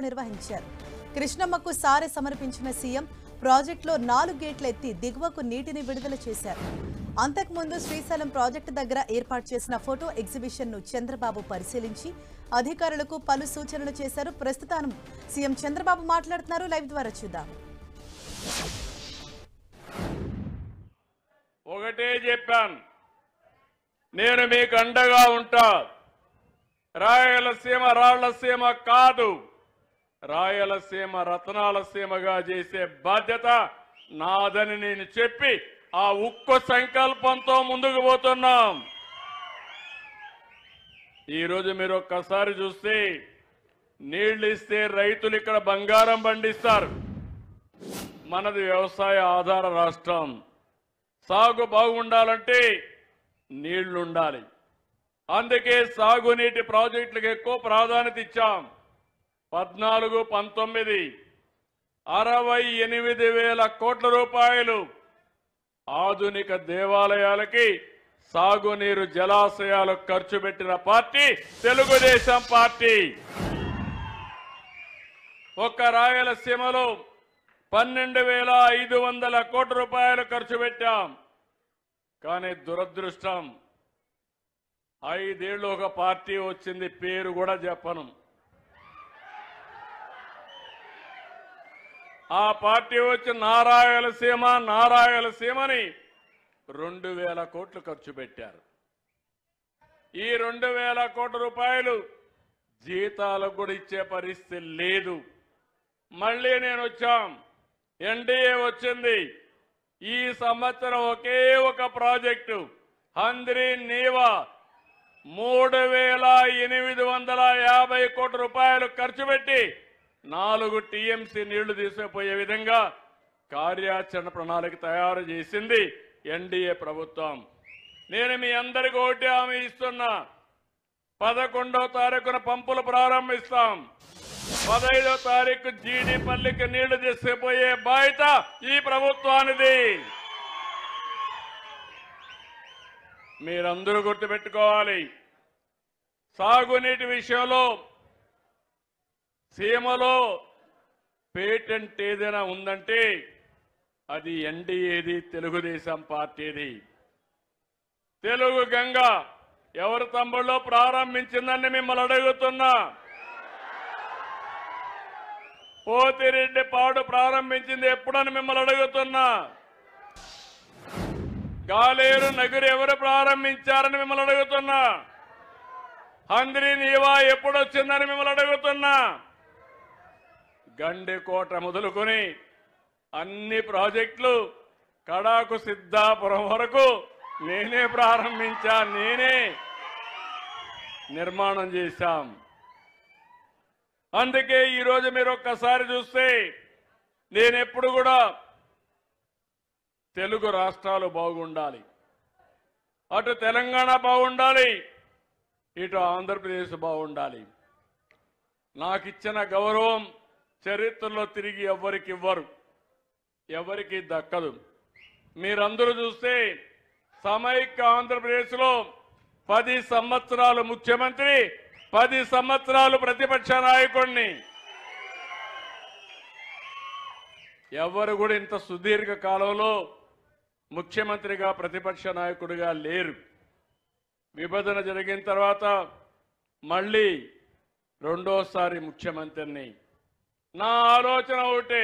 నిర్వహించారు. కృష్ణమ్మకు సారె సమర్పించిన సీఎం ప్రాజెక్టులో 4 గేట్లు ఎత్తి దిగువకు నీటిని విడుదల చేశారు. అంతకుముందు శ్రీశైలం ప్రాజెక్టు దగ్గర ఏర్పాటు చేసిన ఫోటో ఎగ్జిబిషన్ ను చంద్రబాబు పరిశీలించి అధికారులకు పలు సూచనలు చేశారు. ప్రస్తుతం సీఎం చంద్రబాబు మాట్లాడుతున్నారు. లైవ్ ద్వారా చూద్దాం. ఒకటే చెప్పాను, నేను మీకు అండగా ఉంటా. రాయలసీమ రాళ్లసీమ కాదు, రాయలసీమ రత్నాలసీమగా చేసే బాధ్యత నాదని నేను చెప్పి ఆ ఉక్కు సంకల్పంతో ముందుకు పోతున్నాం. ఈరోజు మీరు ఒక్కసారి చూస్తే నీళ్లు ఇస్తే రైతులు ఇక్కడ బంగారం పండిస్తారు. మనది వ్యవసాయ ఆధార రాష్ట్రం. సాగు బాగుండాలంటే నీళ్లుండాలి. అందుకే సాగునీటి ప్రాజెక్టులకు ఎక్కువ ప్రాధాన్యత ఇచ్చాం. 14-19 68,000 కోట్ల రూపాయలు ఆధునిక దేవాలయాలకి సాగునీరు జలాశయాలకు ఖర్చు పెట్టిన పార్టీ తెలుగుదేశం పార్టీ. ఒక్క రాయలసీమలో 12,500 కోట్ల రూపాయలు ఖర్చు పెట్టాం. కానీ దురదృష్టం, 5 ఏళ్ళు ఒక పార్టీ వచ్చింది, పేరు కూడా చెప్పను. ఆ పార్టీ వచ్చి నారాయలసీమని 2,000 కోట్లు ఖర్చు పెట్టారు. ఈ 2,000 కోట్ల రూపాయలు జీతాలకు కూడా ఇచ్చే పరిస్థితి లేదు. మళ్ళీ నేను వచ్చాం, ఎన్డీఏ వచ్చింది. ఈ సంవత్సరం ఒకే ఒక ప్రాజెక్టు హంద్రీ నీవా 3,850 కోట్ల రూపాయలు ఖర్చు పెట్టి 4 టీఎంసీ నీళ్లు తీసుకుపోయే విధంగా కార్యాచరణ ప్రణాళిక తయారు చేసింది ఎన్డీఏ ప్రభుత్వం. నేను మీ అందరికీ ఒకటి హామీ ఇస్తున్నా, 11వ తారీఖున పంపులు ప్రారంభిస్తాం. 15వ తారీఖు జీడిపల్లికి నీళ్లు తీసుకుపోయే బాధ్యత ఈ ప్రభుత్వానిది. మీరందరూ గుర్తుపెట్టుకోవాలి, సాగునీటి విషయంలో సీమలో పేటెంట్ ఏదైనా ఉందంటే అది ఎన్డీఏది, తెలుగుదేశం పార్టీది. తెలుగు గంగ ఎవరి తమ్ముళ్ళో ప్రారంభించిందని మిమ్మల్ని అడుగుతున్నా. పోతిరెడ్డి పాడు ప్రారంభించింది ఎప్పుడని మిమ్మల్ని అడుగుతున్నా. గాలేరు నగరు ఎవరు ప్రారంభించారని మిమ్మల్ని అడుగుతున్నా. హంద్రీ నీవా ఎప్పుడు వచ్చిందని మిమ్మల్ని అడుగుతున్నా. గండికోట మొదలుకొని అన్ని ప్రాజెక్టులు కడాకు సిద్ధాపురం వరకు నేనే ప్రారంభించా, నేనే నిర్మాణం చేశాం. అందుకే ఈరోజు మీరు ఒక్కసారి చూస్తే నేనెప్పుడు కూడా తెలుగు రాష్ట్రాలు బాగుండాలి, అటు తెలంగాణ బాగుండాలి, ఇటు ఆంధ్రప్రదేశ్ బాగుండాలి. నాకు ఇచ్చిన గౌరవం చరిత్రలో తిరిగి ఎవ్వరికి ఇవ్వరు, ఎవరికి దక్కదు. మీరందరూ చూస్తే సమైక్య ఆంధ్రప్రదేశ్లో 10 సంవత్సరాలు ముఖ్యమంత్రి, 10 సంవత్సరాలు ప్రతిపక్ష నాయకుడిని. ఎవరు కూడా ఇంత సుదీర్ఘ కాలంలో ముఖ్యమంత్రిగా ప్రతిపక్ష నాయకుడిగా లేరు. విభజన జరిగిన తర్వాత మళ్ళీ రెండోసారి ముఖ్యమంత్రిని. నా ఆలోచన ఒకటి,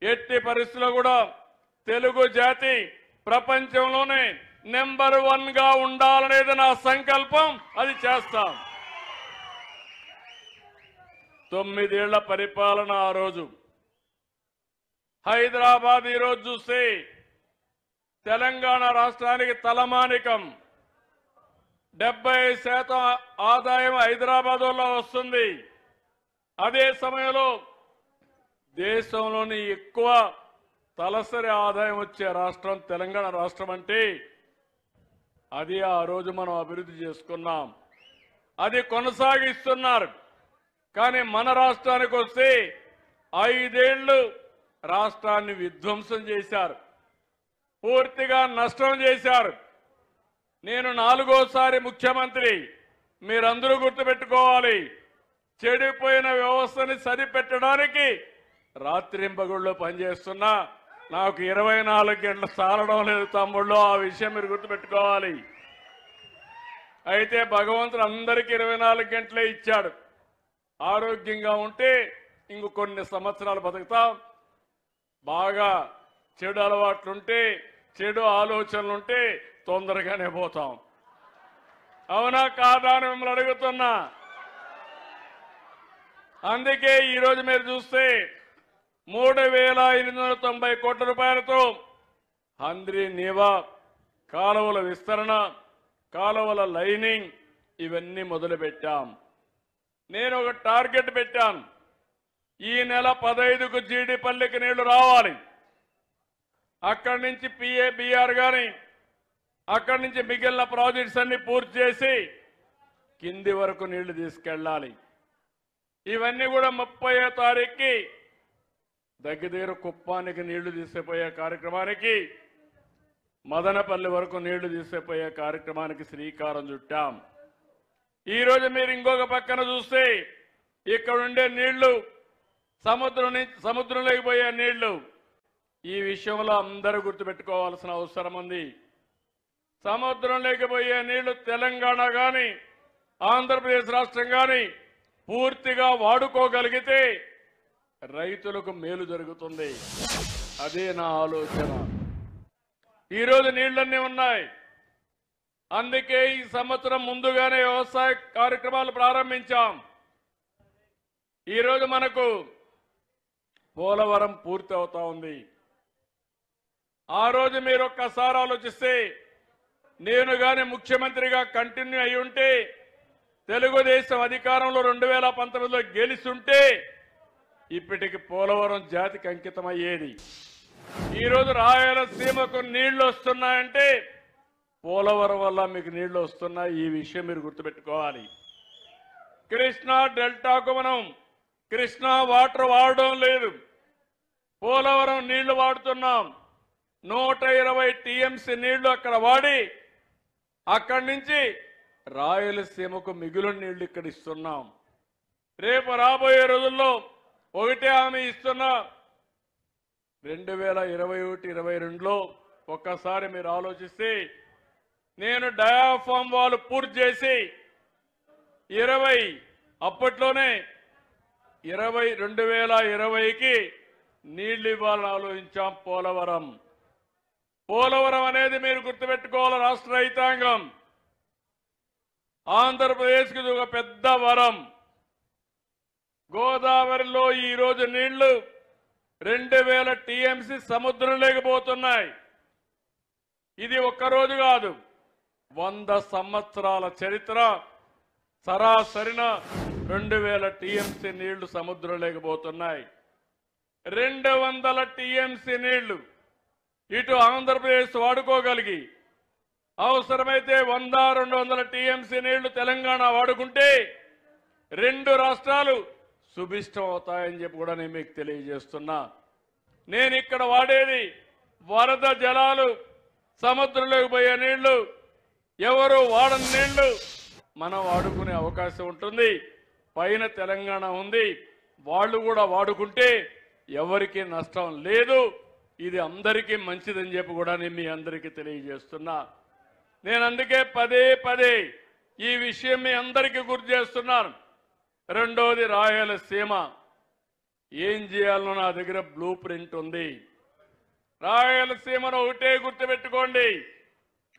ఎట్టి పరిస్థితుల్లో కూడా తెలుగు జాతి ప్రపంచంలోనే నెంబర్ 1 గా ఉండాలనేది నా సంకల్పం. అది చేస్తాం. 9 ఏళ్ల పరిపాలన ఆ రోజు. హైదరాబాద్ ఈరోజు చూస్తే తెలంగాణ రాష్ట్రానికి తలమానికం. 70% ఆదాయం హైదరాబాద్లో వస్తుంది. అదే సమయంలో దేశంలోని ఎక్కువ తలసరి ఆదాయం వచ్చే రాష్ట్రం తెలంగాణ రాష్ట్రం. అంటే అది ఆ రోజు మనం అభివృద్ధి చేసుకున్నాం, అది కొనసాగిస్తున్నారు. కానీ మన రాష్ట్రానికి వస్తే 5 ఏళ్లు రాష్ట్రాన్ని విధ్వంసం చేశారు, పూర్తిగా నష్టం చేశారు. నేను 4వ సారి ముఖ్యమంత్రి. మీరందరూ గుర్తుపెట్టుకోవాలి, చెడిపోయిన వ్యవస్థని సరిపెట్టడానికి రాత్రింపగుళ్ళు పనిచేస్తున్నా నాకు 24 గంటలు చాలడం లేదు తమ్ముళ్ళు. ఆ విషయం మీరు గుర్తుపెట్టుకోవాలి. అయితే భగవంతుడు అందరికీ 24 గంటలే ఇచ్చాడు. ఆరోగ్యంగా ఉంటే ఇంక కొన్ని సంవత్సరాలు బతుకుతాం. బాగా చెడు అలవాట్లుంటే, చెడు ఆలోచనలుంటే తొందరగానే పోతాం. అవునా కాదా అని మిమ్మల్ని అడుగుతున్నా. అందుకే ఈరోజు మీరు చూస్తే 3,890 కోట్ల రూపాయలతో హంద్రీ నీవా కాలువల విస్తరణ, కాలువల లైనింగ్ ఇవన్నీ మొదలుపెట్టాం. నేను ఒక టార్గెట్ పెట్టాను. ఈ నెల 15కు జీడిపల్లికి నీళ్లు రావాలి. అక్కడి నుంచి పిఏబిఆర్ గాని అక్కడి నుంచి మిగిలిన ప్రాజెక్ట్స్ అన్ని పూర్తి చేసి కింది వరకు నీళ్లు తీసుకెళ్ళాలి. ఇవన్నీ కూడా 30వ తారీఖుకి దగ్గర కుప్పానికి నీళ్లు తీసుకుపోయే కార్యక్రమానికి, మదనపల్లి వరకు నీళ్లు తీసుకుపోయే కార్యక్రమానికి శ్రీకారం చుట్టాం. ఈరోజు మీరు ఇంకొక పక్కన చూస్తే ఇక్కడ ఉండే నీళ్లు సముద్రంలోకి పోయే నీళ్లు. ఈ విషయంలో అందరూ గుర్తుపెట్టుకోవాల్సిన అవసరం ఉంది. సముద్రంలోకి పోయే నీళ్లు తెలంగాణ కానీ ఆంధ్రప్రదేశ్ రాష్ట్రం కానీ పూర్తిగా వాడుకోగలిగితే రైతులకు మేలు జరుగుతుంది. అదే నా ఆలోచన. ఈరోజు నీళ్లన్నీ ఉన్నాయి. అందుకే ఈ సంవత్సరం ముందుగానే వ్యవసాయ కార్యక్రమాలు ప్రారంభించాం. ఈరోజు మనకు పోలవరం పూర్తి అవుతా ఉంది. ఆ రోజు మీరు ఒక్కసారి ఆలోచిస్తే, నేను గాని ముఖ్యమంత్రిగా కంటిన్యూ అయి ఉంటే, తెలుగుదేశం అధికారంలో 2019లో గెలిచుంటే ఇప్పటికి పోలవరం జాతికి అంకితమయ్యేది. ఈరోజు రాయలసీమకు నీళ్లు వస్తున్నాయంటే పోలవరం వల్ల మీకు నీళ్లు వస్తున్నాయి. ఈ విషయం మీరు గుర్తుపెట్టుకోవాలి. కృష్ణా డెల్టాకు మనం కృష్ణా వాటర్ వాడడం లేదు, పోలవరం నీళ్లు వాడుతున్నాం. 120 టీఎంసీ నీళ్లు అక్కడ వాడి అక్కడి నుంచి రాయలసీమకు మిగులు నీళ్లు ఇక్కడ ఇస్తున్నాం. రేపు రాబోయే రోజుల్లో ఒకటే హామీ ఇస్తున్నా. 2021-22లో ఒక్కసారి మీరు ఆలోచిస్తే, నేను డయాఫామ్ వాల్ పూర్తి చేసి 20 అప్పట్లోనే 2020కి నీళ్లు ఇవ్వాలని ఆలోచించాం. పోలవరం అనేది మీరు గుర్తుపెట్టుకోవాలి. రాష్ట్ర రైతాంగం, ఆంధ్రప్రదేశ్కి ఇది ఒక పెద్ద వరం. గోదావరిలో ఈరోజు నీళ్లు 2000 టీఎంసీ సముద్రం లేకపోతున్నాయి. ఇది ఒక్కరోజు కాదు, 100 సంవత్సరాల చరిత్ర. సరాసరిన 2000 టీఎంసీ నీళ్లు సముద్రం లేకపోతున్నాయి. 200 టీఎంసీ నీళ్లు ఇటు ఆంధ్రప్రదేశ్ వాడుకోగలిగి, అవసరమైతే 100-200 టీఎంసీ నీళ్లు తెలంగాణ వాడుకుంటే 2 రాష్ట్రాలు సుభిష్టం అవుతాయని చెప్పి కూడా నేను మీకు తెలియజేస్తున్నా. నేను ఇక్కడ వాడేది వరద జలాలు, సముద్రంలోకి పోయే నీళ్లు, ఎవరు వాడని నీళ్లు మనం వాడుకునే అవకాశం ఉంటుంది. పైన తెలంగాణ ఉంది, వాళ్ళు కూడా వాడుకుంటే ఎవరికి నష్టం లేదు. ఇది అందరికీ మంచిదని చెప్పి కూడా నేను మీ అందరికీ తెలియజేస్తున్నా. నేను అందుకే పదే ఈ విషయం మీ అందరికీ గుర్తు చేస్తున్నాను. రెండోది రాయలసీమ. ఏం చేయాలనో నా దగ్గర బ్లూ ప్రింట్ ఉంది. రాయలసీమను ఒకటే గుర్తుపెట్టుకోండి,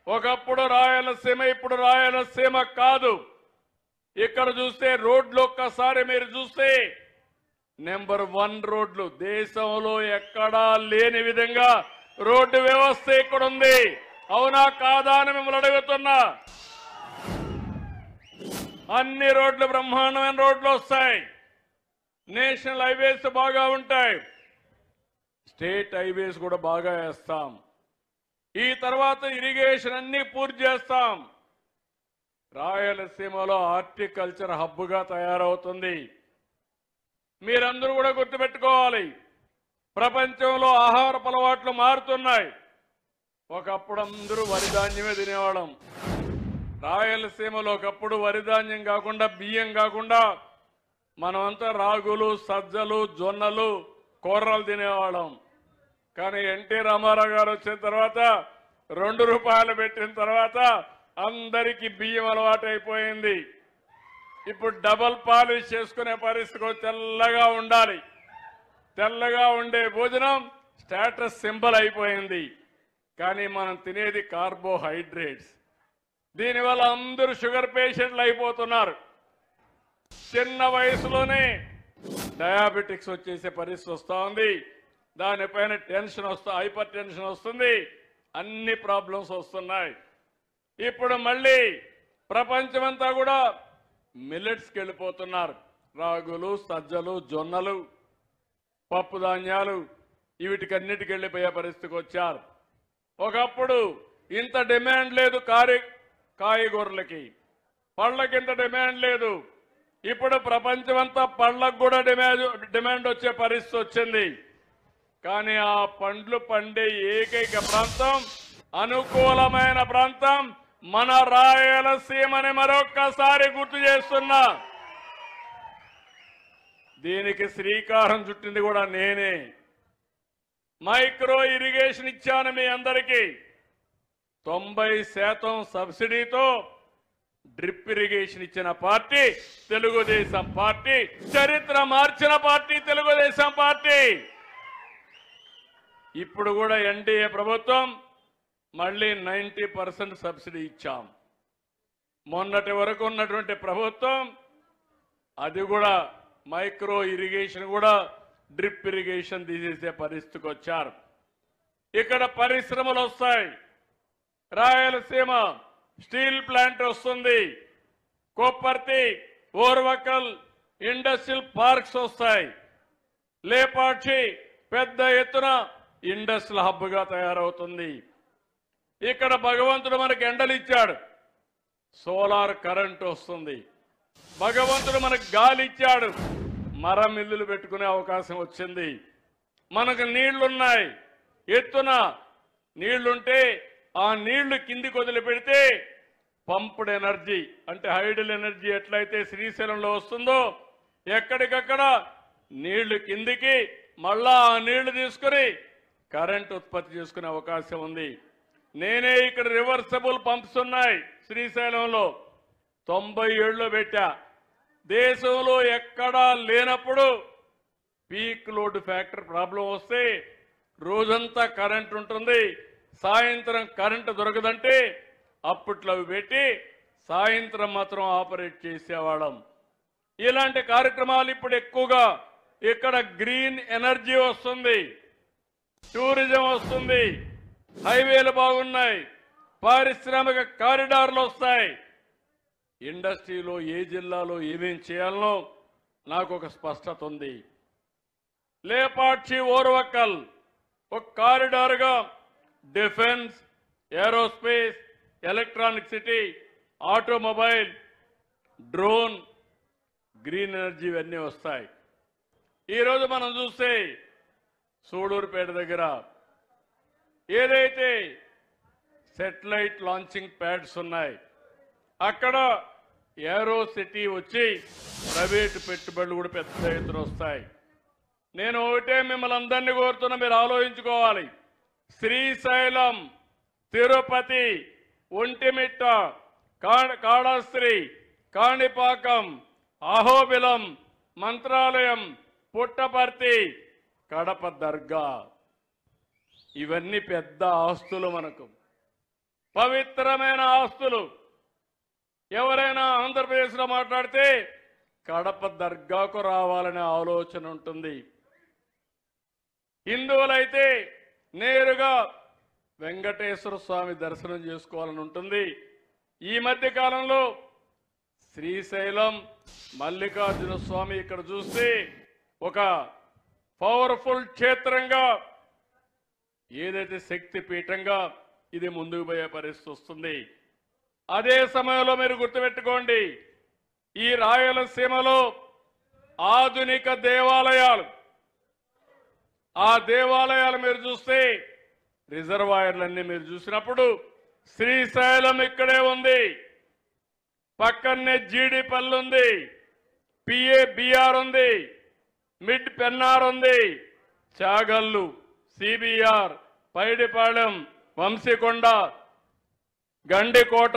ఒకప్పుడు రాయలసీమ, ఇప్పుడు రాయలసీమ కాదు. ఇక్కడ చూస్తే రోడ్లు ఒక్కసారి మీరు చూస్తే నెంబర్ 1 రోడ్లు, దేశంలో ఎక్కడా లేని విధంగా రోడ్డు వ్యవస్థ ఇక్కడ ఉంది. అవునా కాదా అని మిమ్మల్ని అడుగుతున్నా. అన్ని రోడ్లు బ్రహ్మాండమైన రోడ్లు వస్తాయి. నేషనల్ హైవేస్ బాగా ఉంటాయి, స్టేట్ హైవేస్ కూడా బాగా వేస్తాం. ఈ తర్వాత ఇరిగేషన్ అన్ని పూర్తి చేస్తాం. రాయలసీమలో హార్టికల్చర్ హబ్గా తయారవుతుంది. మీరందరూ కూడా గుర్తుపెట్టుకోవాలి, ప్రపంచంలో ఆహారపు అలవాట్లు మారుతున్నాయి. ఒకప్పుడు అందరూ వరి ధాన్యమే తినేవాళ్ళం. రాయలసీమలో ఒకప్పుడు వరి ధాన్యం కాకుండా, బియ్యం కాకుండా మనమంతా రాగులు సజ్జలు జొన్నలు కూరలు తినేవాళ్ళం. కానీ ఎన్టీ రామారావు గారు వచ్చిన తర్వాత ₹2 పెట్టిన తర్వాత అందరికీ బియ్యం అలవాటు అయిపోయింది. ఇప్పుడు డబల్ పాలిష్ చేసుకునే పరిస్థితికి తెల్లగా ఉండాలి. తెల్లగా ఉండే భోజనం స్టేటస్ సింబల్ అయిపోయింది. కానీ మనం తినేది కార్బోహైడ్రేట్స్. దీనివల్ల అందరూ షుగర్ పేషెంట్లు అయిపోతున్నారు. చిన్న వయసులోనే డయాబెటిక్స్ వచ్చేసే పరిస్థితి వస్తూ ఉంది. దానిపైన టెన్షన్ హైపర్ టెన్షన్ వస్తుంది. అన్ని ప్రాబ్లమ్స్ వస్తున్నాయి. ఇప్పుడు మళ్ళీ ప్రపంచమంతా కూడా మిల్లెట్స్కి వెళ్ళిపోతున్నారు. రాగులు సజ్జలు జొన్నలు పప్పు ధాన్యాలు వీటికన్నిటికి వెళ్ళిపోయే పరిస్థితికి వచ్చారు. ఒకప్పుడు ఇంత డిమాండ్ లేదు కాయగూరలకి, పళ్ళకి ఇంత డిమాండ్ లేదు. ఇప్పుడు ప్రపంచమంతా పళ్ళకు కూడా డిమాండ్ వచ్చే పరిస్థితి వచ్చింది. కానీ ఆ పండ్లు పండే ఏకైక ప్రాంతం, అనుకూలమైన ప్రాంతం మన రాయలసీమని మరొక్కసారి గుర్తు చేస్తున్నా. దీనికి శ్రీకారం చుట్టింది కూడా నేనే. మైక్రో ఇరిగేషన్ ఇచ్చాను మీ అందరికీ. 90% సబ్సిడీతో డ్రిప్ ఇరిగేషన్ ఇచ్చిన పార్టీ తెలుగుదేశం పార్టీ. చరిత్ర మార్చిన పార్టీ తెలుగుదేశం పార్టీ. ఇప్పుడు కూడా ఎన్డీఏ ప్రభుత్వం మళ్ళీ 90% సబ్సిడీ ఇచ్చాం. మొన్నటి వరకు ఉన్నటువంటి ప్రభుత్వం అది కూడా మైక్రో ఇరిగేషన్ కూడా డ్రిప్ ఇరిగేషన్ తీసేసే పరిస్థితికి వచ్చారు. ఇక్కడ పరిశ్రమలు వస్తాయి. రాయలసీమ స్టీల్ ప్లాంట్ వస్తుంది. కొప్పర్తి ఓర్వకల్ ఇండస్ట్రియల్ పార్క్స్ వస్తాయి. లేపాక్షి పెద్ద ఎత్తున ఇండస్ట్రియల్ హబ్ గా తయారవుతుంది. ఇక్కడ భగవంతుడు మనకు ఎండలు ఇచ్చాడు, సోలార్ కరెంట్ వస్తుంది. భగవంతుడు మనకు గాలి ఇచ్చాడు, మరం ఇల్లులు పెట్టుకునే అవకాశం వచ్చింది. మనకు నీళ్లున్నాయి, ఎత్తున నీళ్లుంటే ఆ నీళ్లు కిందికి వదిలిపెడితే పంప్డ్ ఎనర్జీ అంటే హైడల్ ఎనర్జీ ఎట్లయితే శ్రీశైలంలో వస్తుందో ఎక్కడికక్కడ నీళ్లు కిందికి మళ్ళా ఆ నీళ్లు తీసుకుని కరెంట్ ఉత్పత్తి చేసుకునే అవకాశం ఉంది. నేనే ఇక్కడ రివర్సబుల్ పంప్స్ ఉన్నాయి శ్రీశైలంలో 97లో పెట్టా. దేశంలో ఎక్కడా లేనప్పుడు పీక్ లోడ్ ఫ్యాక్టర్ ప్రాబ్లం వస్తే రోజంతా కరెంట్ ఉంటుంది, సాయంత్రం కరెంటు దొరకదంటే అప్పట్లో అవి పెట్టి సాయంత్రం మాత్రం ఆపరేట్ చేసేవాళ్ళం. ఇలాంటి కార్యక్రమాలు ఇప్పుడు ఎక్కువగా ఇక్కడ గ్రీన్ ఎనర్జీ వస్తుంది, టూరిజం వస్తుంది, హైవేలు బాగున్నాయి, పారిశ్రామిక కారిడార్లు వస్తాయి. ఇండస్ట్రీలో ఏ జిల్లాలో ఏమేం చేయాలనో నాకు ఒక స్పష్టత ఉంది. లేపాక్షి ఓర్వకల్ ఒక కారిడార్గా defence, aerospace, electronic city, automobile, drone, green energy ఇవన్నీ వస్తాయి. ఈరోజు మనం చూస్తే సూడూరుపేట దగ్గర ఏదైతే సెటిలైట్ లాంచింగ్ ప్యాడ్స్ ఉన్నాయి అక్కడ ఏరో సిటీ వచ్చి ప్రైవేటు పెట్టుబడులు కూడా పెద్ద ఎత్తున వస్తాయి. నేను ఒకటే మిమ్మల్ని అందరినీ కోరుతున్నా, మీరు ఆలోచించుకోవాలి. శ్రీశైలం, తిరుపతి, ఒంటిమిట్ట, కాళహస్తి, కాణిపాకం, అహోబిలం, మంత్రాలయం, పుట్టపర్తి, కడప దర్గా ఇవన్నీ పెద్ద ఆస్తులు, మనకు పవిత్రమైన ఆస్తులు. ఎవరైనా ఆంధ్రప్రదేశ్లో మాట్లాడితే కడప దర్గాకు రావాలనే ఆలోచన ఉంటుంది. హిందువులైతే నేరుగా వెంకటేశ్వర స్వామి దర్శనం చేసుకోవాలని ఉంటుంది. ఈ మధ్య కాలంలో శ్రీశైలం మల్లికార్జున స్వామి ఇక్కడ చూస్తే ఒక పవర్ఫుల్ క్షేత్రంగా, ఏదైతే శక్తి పీఠంగా ఇది ముందుకు పోయే పరిస్థితి వస్తుంది. అదే సమయంలో మీరు గుర్తుపెట్టుకోండి, ఈ రాయలసీమలో ఆధునిక దేవాలయాలు, ఆ దేవాలయాలు మీరు చూస్తే రిజర్వాయర్లన్నీ మీరు చూసినప్పుడు శ్రీశైలం ఇక్కడే ఉంది, పక్కనే జీడిపల్లి ఉంది, పిఏబిఆర్ ఉంది, మిడ్ పెన్నార్ ఉంది, చాగల్లు, సిబిఆర్, పైడిపాళెం, వంశీకొండ, గండికోట,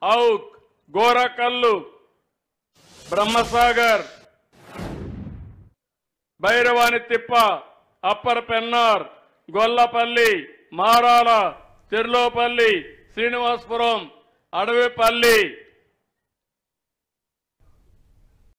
ఔక్, గోరకల్లు, బ్రహ్మసాగర్, భైరవాని తిప్ప, అప్పర్ పెన్నార్, గొల్లపల్లి, మారాల, చెర్లోపల్లి, శ్రీనివాసపురం, అడవిపల్లి,